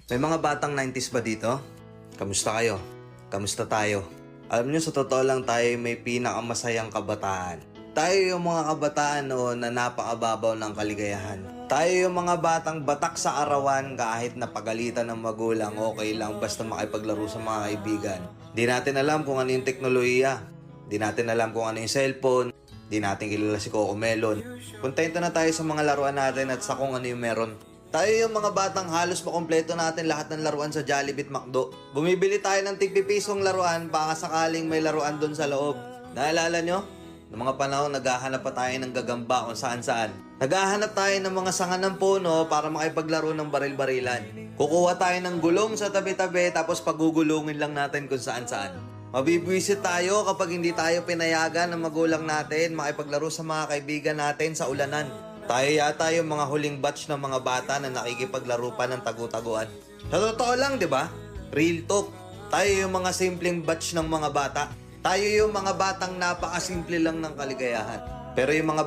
May mga batang 90s ba dito? Kamusta kayo? Kamusta tayo? Alam nyo, sa totoo lang tayo may pinakamasayang kabataan. Tayo yung mga kabataan noon na napakababaw ng kaligayahan. Tayo yung mga batang batak sa arawan kahit napagalitan ng magulang, okay lang basta makipaglaro sa mga kaibigan. Di natin alam kung ano yung teknolohiya. Di natin alam kung ano yung cellphone. Di natin kilala si Coco Melon. Kontento na tayo sa mga laruan natin at sa kung ano yung meron. Tayo yung mga batang halos makompleto natin lahat ng laruan sa Jollibee at McDo. Bumibili tayo ng tig-pipisong laruan baka sakaling may laruan doon sa loob. Naalala nyo? Noong mga panahon, naghahanap pa tayo ng gagamba kung saan-saan. Naghahanap tayo ng mga sanga ng puno para makipaglaro ng baril-barilan. Kukuha tayo ng gulong sa tabi-tabi tapos pagugulungin lang natin kung saan-saan. Mabibwisit tayo kapag hindi tayo pinayagan ng magulang natin makipaglaro sa mga kaibigan natin sa ulanan. Tayo yata yung mga huling batch ng mga bata na nakikipaglaro pa ng tagu-taguan. Sa totoo lang, di ba? Real talk. Tayo yung mga simpleng batch ng mga bata. Tayo yung mga batang napakasimple lang ng kaligayahan. Pero yung mga